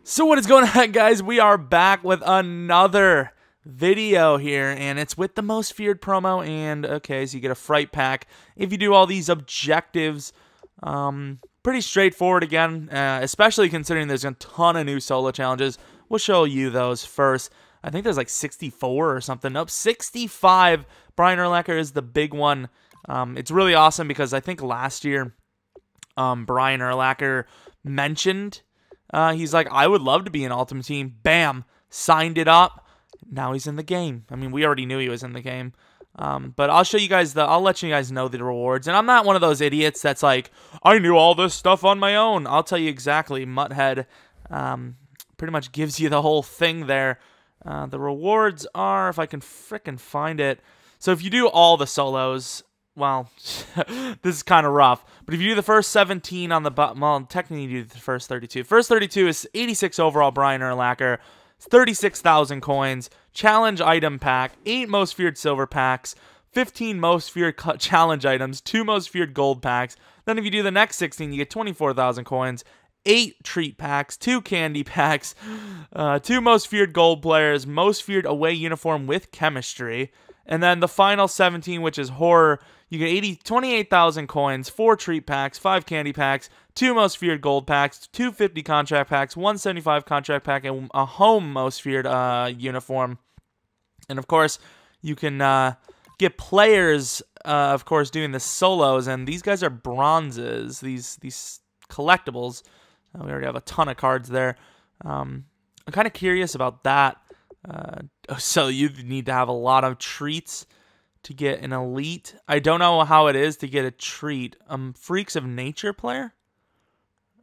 So what is going on, guys? We are back with another video here, and it's with the most feared promo. And okay, so you get a fright pack if you do all these objectives. Pretty straightforward again, especially considering there's a ton of new solo challenges. We'll show you those first. I think there's like 64 or something. Nope, 65. Brian Urlacher is the big one. It's really awesome because I think last year Brian Urlacher mentioned he's like, I would love to be an Ultimate Team. Bam, signed it up. Now he's in the game. I mean, we already knew he was in the game. But I'll show you guys I'll let you guys know the rewards. And I'm not one of those idiots that's like, I knew all this stuff on my own. I'll tell you exactly. Mutthead pretty much gives you the whole thing there. The rewards are, if I can frickin' find it. So if you do all the solos, well, this is kind of rough. But if you do the first 17 on the bottom, well, technically you do the first 32. First 32 is 86 overall Brian Urlacher, 36,000 coins, challenge item pack, 8 most feared silver packs, 15 most feared challenge items, 2 most feared gold packs. Then if you do the next 16, you get 24,000 coins, 8 treat packs, 2 candy packs, 2 most feared gold players, most feared away uniform with chemistry. And then the final 17, which is horror, you get 28,000 coins, 4 treat packs, 5 candy packs, 2 most feared gold packs, 250 contract packs, 175 contract pack, and a home most feared uniform. And of course, you can get players, of course, doing the solos, and these guys are bronzes, these collectibles. We already have a ton of cards there. I'm kind of curious about that. So you need to have a lot of treats to get an elite. I don't know how it is to get a treat. Freaks of Nature player.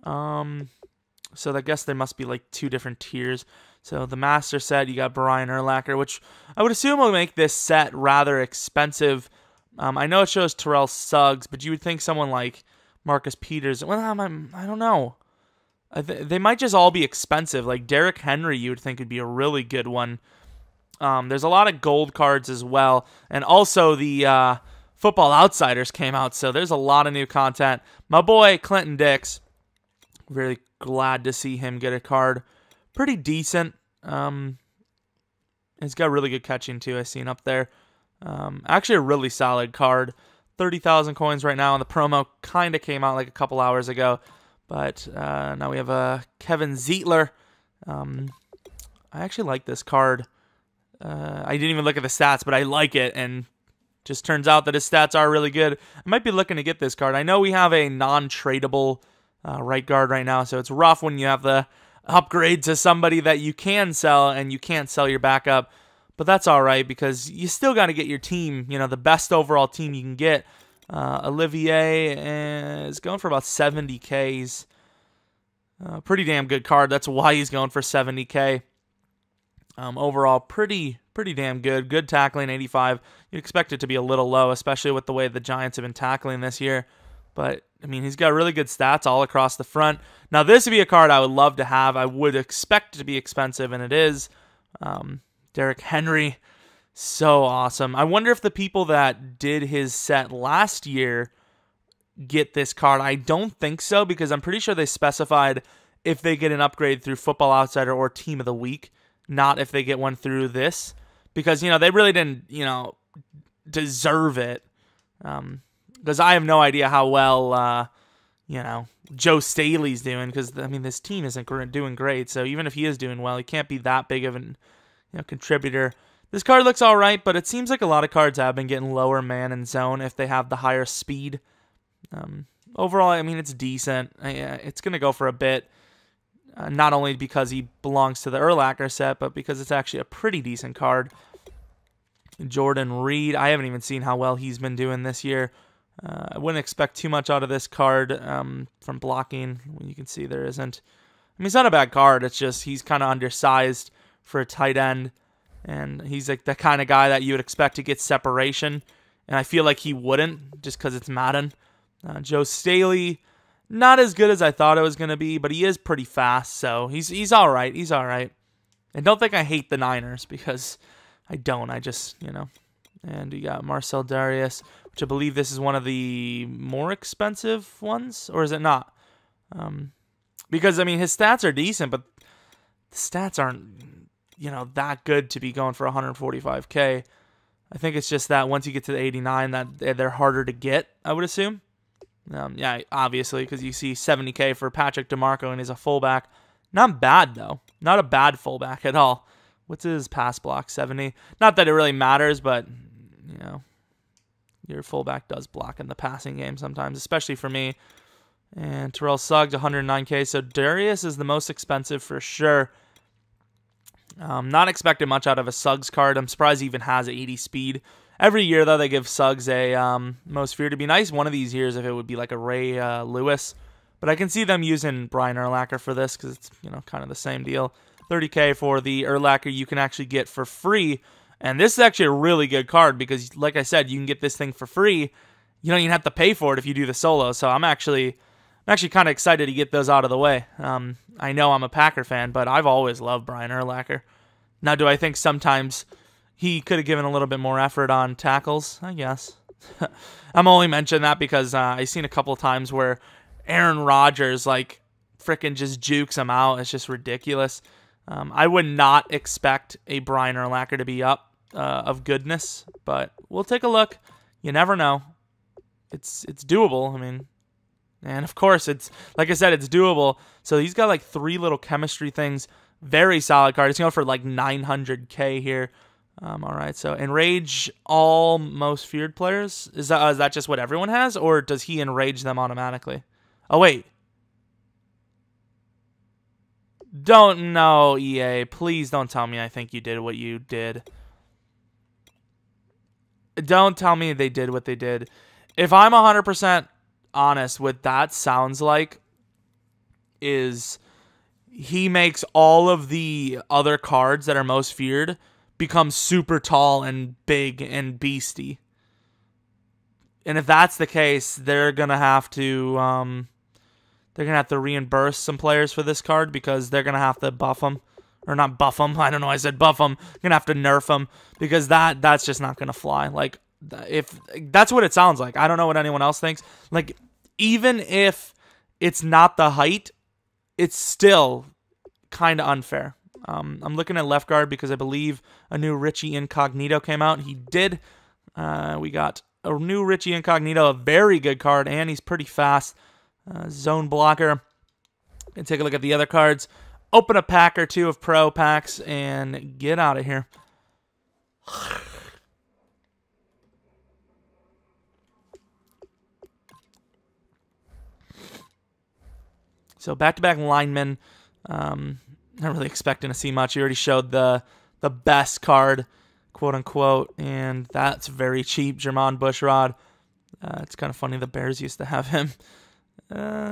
So I guess there must be like 2 different tiers. So the master set, you got Brian Urlacher, which I would assume will make this set rather expensive. I know it shows Terrell Suggs, but you would think someone like Marcus Peters. Well, I don't know. They might just all be expensive. Like Derrick Henry, you would think would be a really good one. There's a lot of gold cards as well. And also the Football Outsiders came out, so there's a lot of new content. My boy Clinton Dix, really glad to see him get a card. Pretty decent. He's got really good catching too, I seen up there. Actually a really solid card. 30,000 coins right now, and the promo kind of came out like a couple hours ago. But now we have Kevin Zeitler. I actually like this card. I didn't even look at the stats, but I like it, and just turns out that his stats are really good. I might be looking to get this card. I know we have a non-tradable right guard right now, so it's rough when you have the upgrade to somebody that you can sell, and you can't sell your backup. But that's all right, because you still got to get your team, the best overall team you can get. Olivier is going for about 70K. He's pretty damn good card. That's why he's going for 70K. Overall, pretty damn good. Good tackling, 85. You'd expect it to be a little low, especially with the way the Giants have been tackling this year. But, I mean, he's got really good stats all across the front. Now, this would be a card I would love to have. I would expect it to be expensive, and it is. Derrick Henry, so awesome. I wonder if the people that did his set last year get this card. I don't think so, because I'm pretty sure they specified if they get an upgrade through Football Outsider or Team of the Week, not if they get one through this, because, they really didn't, deserve it, because I have no idea how well, Joe Staley's doing, because, I mean, this team isn't doing great, so even if he is doing well, he can't be that big of an contributor. This card looks all right, but it seems like a lot of cards have been getting lower man and zone if they have the higher speed. Overall, I mean, it's decent. It's going to go for a bit, not only because he belongs to the Urlacher set, but because it's actually a pretty decent card. Jordan Reed, I haven't even seen how well he's been doing this year. I wouldn't expect too much out of this card from blocking. You can see there isn't. I mean, it's not a bad card. It's just he's kind of undersized for a tight end. And he's like the kind of guy that you would expect to get separation. And I feel like he wouldn't, just because it's Madden. Joe Staley, not as good as I thought it was going to be, but he is pretty fast. So he's all right. He's all right. And don't think I hate the Niners, because I don't. I just, And you got Marcel Darius, which I believe this is one of the more expensive ones. Or is it not? Because, I mean, his stats are decent, but the stats aren't, you know, that good to be going for 145K. I think it's just that once you get to the 89, that they're harder to get, I would assume. Yeah, obviously, because you see 70K for Patrick DeMarco and he's a fullback. Not bad, though. Not a bad fullback at all. What's his pass block? 70. Not that it really matters, but, you know, your fullback does block in the passing game sometimes, especially for me. And Terrell Suggs, 109K. So Darius is the most expensive for sure. Not expecting much out of a Suggs card. I'm surprised he even has 80 speed. Every year, though, they give Suggs a most feared. It'd be nice one of these years if it would be like a Ray Lewis. But I can see them using Brian Urlacher for this because it's, you know, kind of the same deal. 30K for the Urlacher you can actually get for free. And this is actually a really good card because, like I said, you can get this thing for free. You don't even have to pay for it if you do the solo. So I'm actually kind of excited to get those out of the way. I know I'm a Packer fan, but I've always loved Brian Urlacher. Now, do I think sometimes he could have given a little bit more effort on tackles? I guess. I'm only mentioning that because I've seen a couple of times where Aaron Rodgers, like, freaking just jukes him out. It's just ridiculous. I would not expect a Brian Urlacher to be up of goodness, but we'll take a look. You never know. It's doable. I mean, and of course, it's like I said, it's doable. So he's got like 3 little chemistry things. Very solid card. It's going for like 900K here. All right, so enrage all most feared players. Is that just what everyone has, or does he enrage them automatically? Oh wait. Don't know, EA. Please don't tell me I think you did what you did. Don't tell me they did what they did. If I'm 100% honest, what that sounds like is he makes all of the other cards that are most feared become super tall and big and beasty. And if that's the case, they're gonna have to reimburse some players for this card because they're gonna have to buff them, or not buff them. I don't know. I said buff them. Gonna have to nerf them because that's just not gonna fly. Like, if that's what it sounds like. I don't know what anyone else thinks. Like, even if it's not the height, it's still kind of unfair. I'm looking at left guard because I believe a new Richie Incognito came out. He did. We got a new Richie Incognito, a very good card, and he's pretty fast. Zone blocker. And take a look at the other cards. Open a pack or two of pro packs and get out of here. So back-to-back linemen. Not really expecting to see much. You already showed the best card, quote unquote, and that's very cheap. Jermon Bushrod. It's kind of funny the Bears used to have him.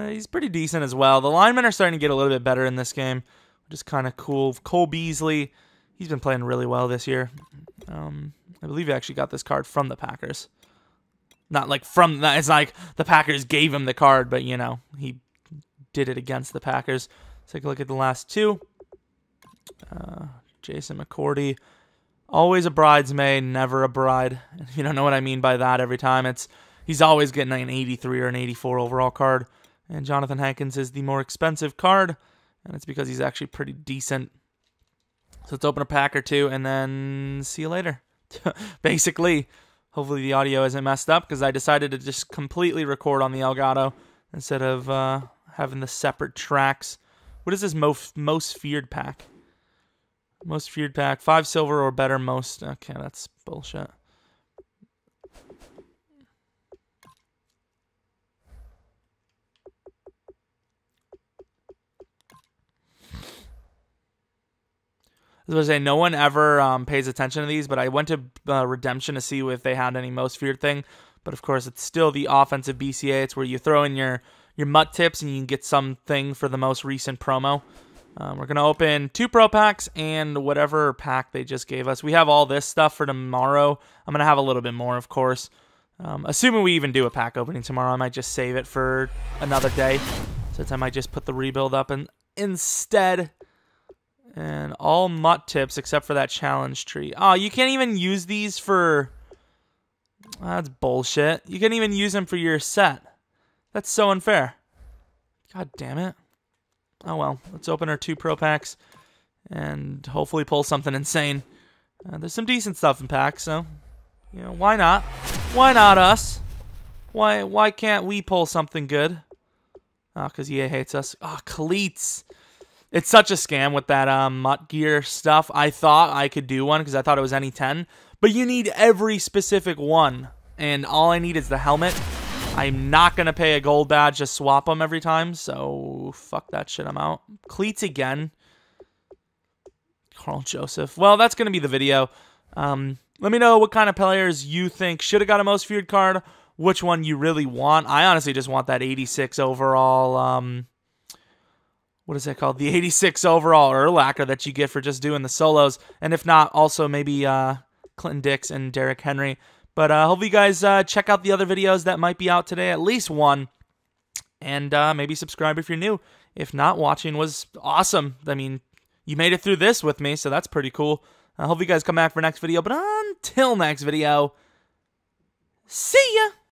He's pretty decent as well. The linemen are starting to get a little bit better in this game, which is kind of cool. Cole Beasley, he's been playing really well this year. I believe he actually got this card from the Packers. Not like from that. It's like the Packers gave him the card, but you know, he did it against the Packers. Let's take a look at the last two. Jason Mccourty, always a bridesmaid, never a bride. If you don't know what I mean by that, every time he's always getting an 83 or an 84 overall card. And Jonathan Hankins is the more expensive card, and it's because he's actually pretty decent. So let's open a pack or two, and then see you later. Basically, hopefully the audio isn't messed up, because I decided to just completely record on the Elgato instead of having the separate tracks. What is this most feared pack? Most feared pack, 5 silver or better most. Okay, that's bullshit. I was going to say, no one ever pays attention to these, but I went to Redemption to see if they had any most feared thing. But of course, it's still the offensive BCA. It's where you throw in your MUT tips and you can get something for the most recent promo. We're going to open 2 pro packs and whatever pack they just gave us. We have all this stuff for tomorrow. I'm going to have a little bit more, of course. Assuming we even do a pack opening tomorrow, I might just save it for another day. Since I might just put the rebuild up instead. And all MUT tips except for that challenge tree. Oh, you can't even use these for... That's bullshit. You can't even use them for your set. That's so unfair. God damn it. Oh well, let's open our 2 pro packs and hopefully pull something insane. There's some decent stuff in packs, so you know, why not? Why not us? Why can't we pull something good? Oh, because EA hates us. Oh, cleats. It's such a scam with that Mutt gear stuff. I thought I could do one because I thought it was any 10, but you need every specific one, and all I need is the helmet. I'm not going to pay a gold badge to swap them every time, so fuck that shit, I'm out. Cleats again. Carl Joseph. Well, that's going to be the video. Let me know what kind of players you think should have got a most feared card, which one you really want. I honestly just want that 86 overall, what is that called? The 86 overall Urlacher that you get for just doing the solos. And if not, also maybe Clinton Dix and Derrick Henry. But hope you guys check out the other videos that might be out today, at least one. And maybe subscribe if you're new. If not, watching was awesome. I mean, you made it through this with me, so that's pretty cool. I hope you guys come back for next video. But until next video, see ya!